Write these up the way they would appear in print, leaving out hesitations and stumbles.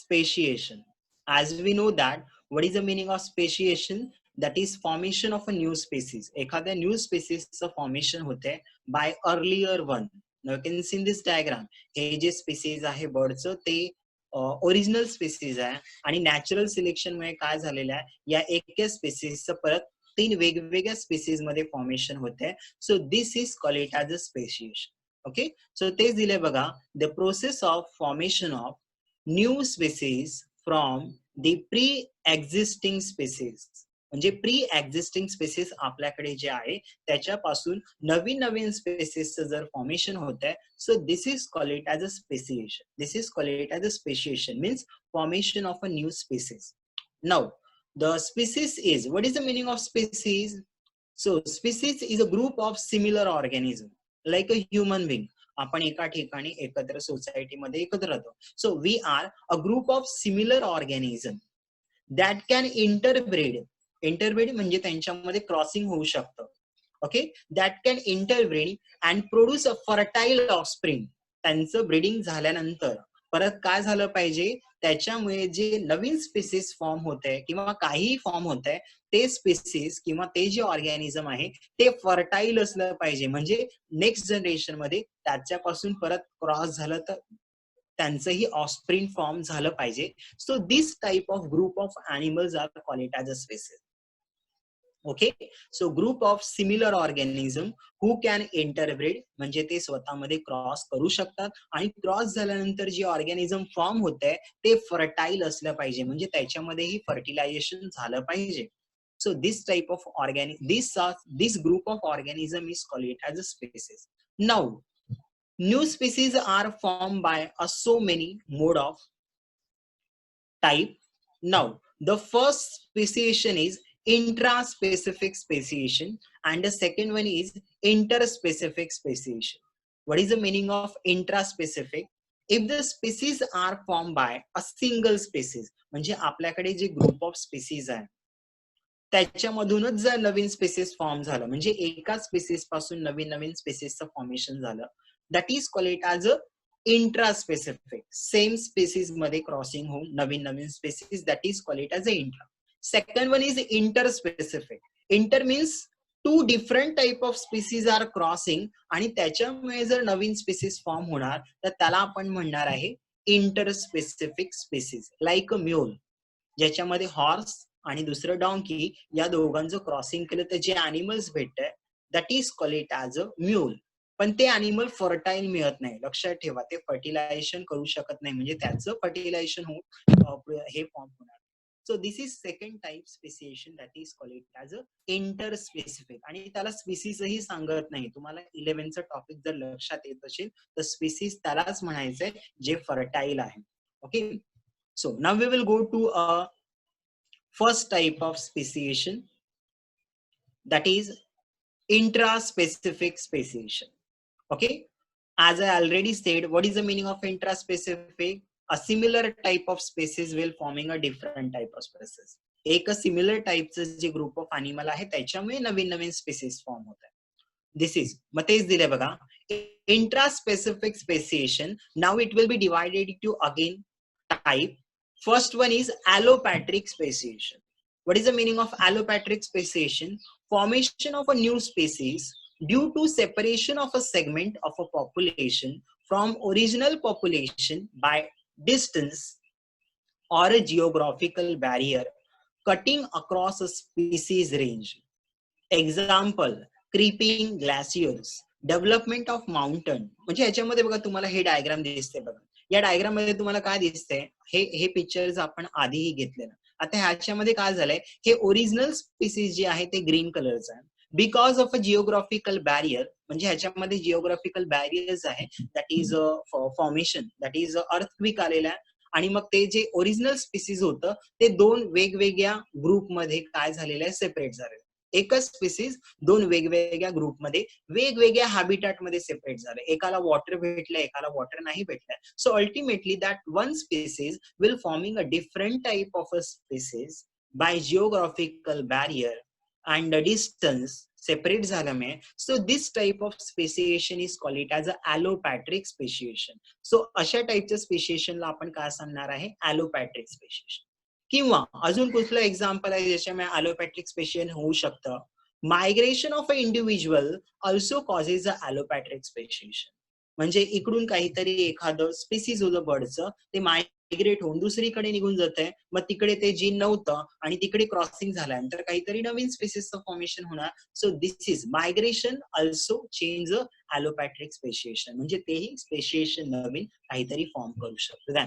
speciation. As we know that, what is the meaning of speciation? That is formation of a new species. एखाद्या new species चं formation होते by earlier one. Now you can see in this diagram, हे जे species आहे बर्डचं ते original spaces आहे आणि natural selection मुळे काय झालेलं आहे, या एका स्पेसिसचं परत 3 वेगवेगळ्या स्पेसिस मध्ये फॉर्मेशन होते. So this is called it as a speciation. Okay, so तेच दिले बघा, the process of formation of new species from the pre existing species. म्हणजे प्री एक्झिस्टिंग स्पेसिस आपल्याकडे जे आहे त्याच्यापासून नवीन नवीन स्पेसिसचं जर फॉर्मेशन होत आहे, so this is called it as a speciation. This is called it as a speciation, means formation of a new species. Now the species is, what is the meaning of species? So species is a group of similar organism like a human being. आपण एका ठिकाणी एकत्र society मध्ये एकत्र राहतो. So we are a group of similar organism that can interbreed. Interbreed म्हणजे त्यांच्यामध्ये crossing होऊ शकतं. Okay, that can interbreed and produce a fertile offspring. त्यांचं ब्रीडिंग झाल्यानंतर परत काय झालं पाहिजे, त्याच्यामुळे जे नवीन स्पेसिस फॉर्म होत आहे किंवा काही फॉर्म होत आहे, ते स्पेसिस किंवा ते जे ऑर्गॅनिझम आहे ते फर्टाईल असलं पाहिजे. म्हणजे नेक्स्ट जनरेशन मध्ये त्याच्यापासून परत क्रॉस झालं तर त्यांचंही ऑफस्प्रिंग फॉर्म झालं पाहिजे. So this type of group of animals are called it as a species. Okay, so group of similar organism who can interbreed, म्हणजे ते स्वतःमध्ये क्रॉस करू शकतात आणि क्रॉस झाल्यानंतर जे ऑर्गॅनिझम फॉर्म होत आहे ते फर्टाईल असलं पाहिजे, म्हणजे त्याच्यामध्येही फर्टिलायझेशन झालं पाहिजे. So this type of this group of organism is called it as a species. Now new species are form by a so many mode of type. Now the first speciation is intraspecific speciation and the second one is interspecific speciation. What is the meaning of intraspecific? If the species are formed by a single species, म्हणजे आपल्याकडे जे group of spaces आहे त्याच्यामधूनच जर नवीन spaces form झालं, म्हणजे एका species पासून नवीन नवीन स्पेसिसचं फॉर्मेशन झालं, that is called it as a intraspecific. Same species मध्ये क्रॉसिंग होऊन नवीन नवीन species, that is called it as a intra. Second one is interspecific. Inter means two different type of species are crossing आणि त्याच्यामुळे जर नवीन spaces form होणार तर त्याला आपण म्हणणार आहे interspecific species. Like a mule, ज्याच्यामध्ये हॉर्स आणि दुसरं डॉंकी या दोघांचं क्रॉसिंग केलं तर जे अॅनिमल्स भेटतंय that is called it as a mule. पण ते अॅनिमल फर्टाईल मिळत नाही, लक्षात ठेवा, ते फर्टिलायझेशन करू शकत नाही, म्हणजे त्याचं फर्टिलायझेशन होऊन हे फॉर्म होणार. So this is second type speciation, that is called it as a interspecific. आणि त्याला स्पीसीज ही सांगत नाही. तुम्हाला 11 चा टॉपिक जर लक्षात येत असेल तर स्पीसीज त्यालाच म्हणायचंय जे फर्टाईल आहे. Okay, so now we will go to a first type of speciation, that is intraspecific speciation. Okay, as I already said, what is the meaning of intraspecific? A similar type of species will forming a different type of species. एक similar टाइपचं जे group of animal आहे त्याच्यामुळे नवीन नवीन spaces form होत आहे. दिस is, मग तेच दिले बघा, intraspecific speciation. Now it will be divided to again type. First one is allopatric speciation. What is the meaning of allopatric speciation? Formation of a new species due to separation of a segment of a population from original population by distance or a geographical barrier cutting across a species range. Example, creeping glaciers, development of mountain. म्हणजे याच्यामध्ये बघा तुम्हाला हे diagram दिसते बघा. या diagram मध्ये तुम्हाला काय दिसतंय, हे पिक्चर्स आपण आधीही घेतलेलं. आता ह्याच्यामध्ये काय झालंय, हे ओरिजिनल स्पीसीज जे आहे ते ग्रीन कलरचं आहे. Because of a geographical barrier, म्हणजे ह्याच्यामध्ये जिओग्राफिकल बॅरियर्स आहे, that is formation, that is earthquake आलेला आहे. आणि मग ते जे ओरिजिनल स्पीसीज होतं ते दोन वेगवेगळ्या ग्रुपमध्ये काय झालेलं आहे, सेपरेट झालेलं. एकच स्पीसीज दोन वेगवेगळ्या ग्रुपमध्ये वेगवेगळ्या हॅबिटॅट मध्ये सेपरेट झाले. एकाला वॉटर भेटलं, एकाला वॉटर नाही भेटलं. So ultimately that one species will forming a different type of a species by geographical barrier and the distance separate झालं मे. So this type of speciation is called it as a allopatric speciation. So अशा टाईपच्या स्पेशिएशनला आपण काय सांगणार आहे, ॲलोपॅट्रिक speciation. किंवा अजून कुठलं एक्झाम्पल आहे ज्याच्यामुळे ॲलोपॅट्रिक स्पेशिएशन होऊ शकतं, migration of a individual also causes a allopatric speciation. म्हणजे इकडून काहीतरी एखादं स्पेसिस होतं बर्डचं, ते मायग्रेट होऊन दुसरीकडे निघून जात आहे, मग तिकडे ते जीन नव्हतं आणि तिकडे क्रॉसिंग झाल्यानंतर काहीतरी नवीन स्पेसिसचं फॉर्मेशन होणार. So this is migration also change a allopatric speciation. म्हणजे तेही स्पेशिएशन नवीन काहीतरी फॉर्म करू शकतं.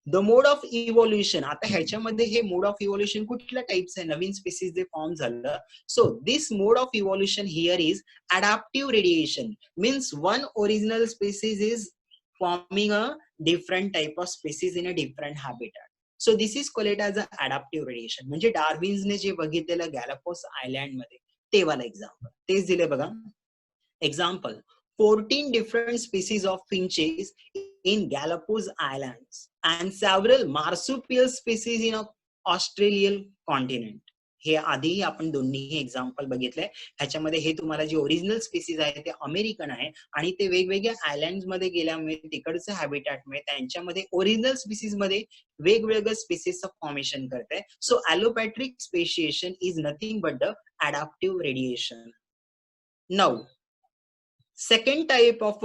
द मोड ऑफ इव्होल्युशन, आता ह्याच्यामध्ये हे मोड ऑफ इव्होल्युशन कुठल्या टाइप्स आहे, नवीन स्पेसिस जे फॉर्म झालं. So this mode of evolution here is adaptive radiation, means one original species is forming a different type of species in a different habitat. So this is called as a adaptive radiation. म्हणजे डार्विन्सने जे बघितलेलं Galapagos island मध्ये ते वाला example तेच दिले बघा. Example, 14 different species of finches in Galapagos Islands and several marsupial species in Australian continent. हे आधी आपण दोन्ही एक्झाम्पल बघितले. ह्याच्यामध्ये हे तुम्हाला जे ओरिजिनल स्पीसीज आहे ते अमेरिकन आहे आणि ते वेगवेगळ्या आयलँड मध्ये गेल्यामुळे तिकडचं हॅबिटॅटमुळे त्यांच्यामध्ये ओरिजिनल स्पीसीज मध्ये वेगवेगळ्या स्पीसीजचं फॉर्मेशन करते. So allopatric speciation is nothing but the adaptive radiation. Now second type of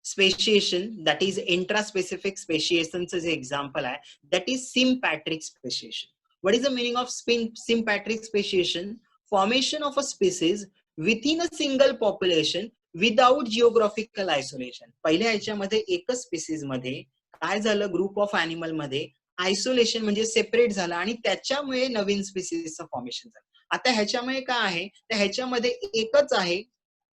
speciation, that is intraspecific speciation चं जे example आहे, that is sympatric speciation. What is the meaning of sympatric speciation? Formation of a species within a single population without geographical isolation. पहिल्या ह्याच्यामध्ये एकच species मध्ये काय झालं, group of animal मध्ये आयसोलेशन म्हणजे सेपरेट झालं आणि त्याच्यामुळे नवीन स्पीसीजचं फॉर्मेशन झालं. आता ह्याच्यामुळे काय आहे, तर ह्याच्यामध्ये एकच आहे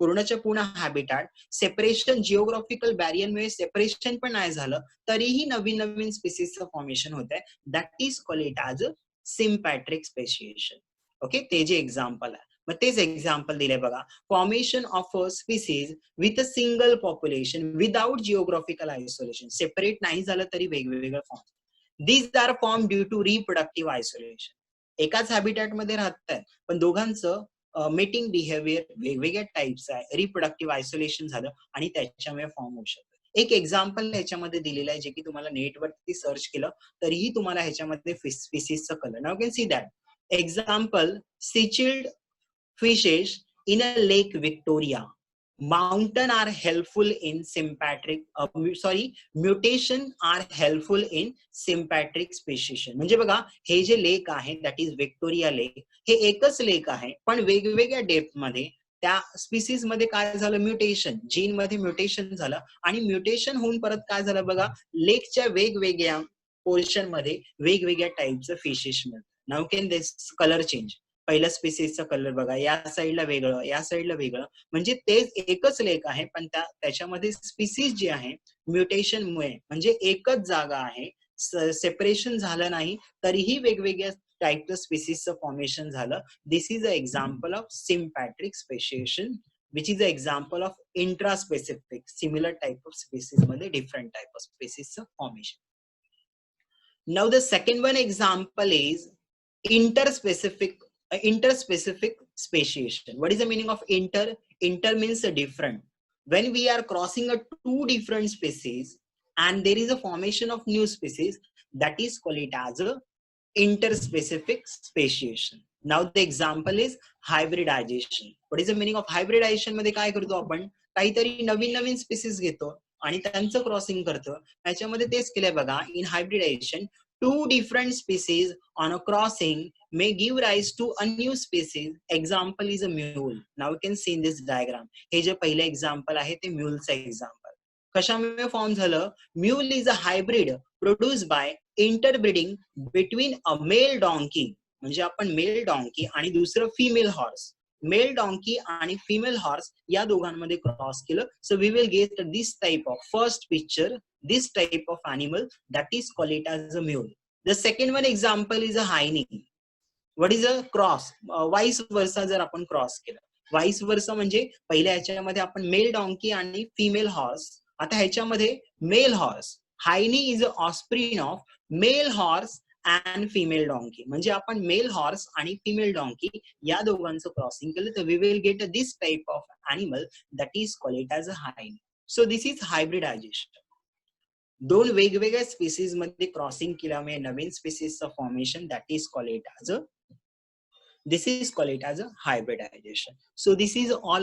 पूर्णच्या पूर्ण हॅबिटॅट, सेपरेशन जिओग्राफिकल बॅरियरमुळे सेपरेशन पण नाही झालं तरीही नवीन नवीन स्पीसीजचं फॉर्मेशन होत आहे. That is called it as a sympatric speciation. Okay, ते जे एक्झाम्पल आहे मग तेच एक्झाम्पल दिले बघा. Formation of a species with a single population without geographical isolation, separate नाही झालं तरी वेगवेगळं form. These are form due to reproductive isolation. एकाच हॅबिटॅट मध्ये राहतात पण दोघांचं मेटिंग बिहेवियर वेगवेगळ्या टाइप्स आहे, रिप्रोडक्टिव्ह आयसोलेशन झालं आणि त्याच्यामुळे फॉर्म होऊ शकतं. एक एक्झाम्पल ह्याच्यामध्ये दिलेलं आहे जे की तुम्हाला नेटवरती सर्च केलं तरीही तुम्हाला ह्याच्यामध्ये स्पीसीजचं colour. Now can see that example, cichlid fishes in a lake Victoria. Mountain are helpful in mutation are helpful in sympatric speciation. म्हणजे बघा हे जे लेक आहे दॅट इज विक्टोरिया लेक, हे एकच लेक आहे पण वेगवेगळ्या डेप्थ मध्ये त्या स्पीसीज मध्ये काय झालं, म्युटेशन, जीन मध्ये म्युटेशन झालं आणि म्युटेशन होऊन परत काय झालं बघा, लेकच्या वेगवेगळ्या पोर्शन मध्ये वेगवेगळ्या टाईपचं फिशेस मिळतात. Now can this colour change. पहिल्या स्पीसीजचा कलर बघा, या साईडला वेगळं, या साईडला वेगळं, म्हणजे तेच एकच लेक आहे पण त्याच्यामध्ये स्पीसीज जे आहे म्युटेशनमुळे, म्हणजे एकच जागा आहे, सेपरेशन झालं नाही तरीही वेगवेगळ्या टाईपचं स्पीसीजचं फॉर्मेशन झालं. This is a example of sympatric speciation which is a example of intraspecific, similar type of species मध्ये डिफरंट टाईप ऑफ स्पीसीजचं formation. Now the second one example is interspecific speciation. What is the meaning of inter? Inter means a different. When we are crossing a two different species and there is a formation of new species, that is called it as a interspecific speciation. Now the example is hybridization. What is the meaning of hybridization? मध्ये काय करतो आपण, काहीतरी नवीन नवीन species घेतो आणि त्यांचं crossing करतो. त्याच्यामध्ये तेच केलंय बघा, in hybridisation two different species on a crossing may give rise to a new species. Example is a mule. Now you can see in this diagram. हे जे पहिले एक्झाम्पल आहे ते म्यूलचं एक्झाम्पल. कशामुळे फॉर्म झालं, mule is a hybrid produce by interbreeding between a male donkey, म्हणजे आपण मेल डॉंकी आणि दुसरं फिमेल हॉर्स, मेल डॉंकी आणि फिमेल हॉर्स या दोघांमध्ये क्रॉस केलं. So we will get this type of first picture, this type of animal, that is called it as a mule. The second one example is a hiney. What is a cross? Vice versa जर आपण cross केलं, vice versa म्हणजे पहिल्या ह्याच्यामध्ये आपण male donkey आणि female horse, आता ह्याच्यामध्ये male horse, hinny is a offspring of male horse and female donkey. म्हणजे आपण मेल हॉर्स आणि फिमेल डॉंकी या दोघांचं क्रॉसिंग केलं तर we will get this type of animal that is called it as a hinny. So this is hybridization. दोन वेगवेगळ्या स्पीसीज मध्ये क्रॉसिंग केल्यामुळे नवीन स्पीसीजचं formation that is called it as a, this is called it as a hybridization. So this is all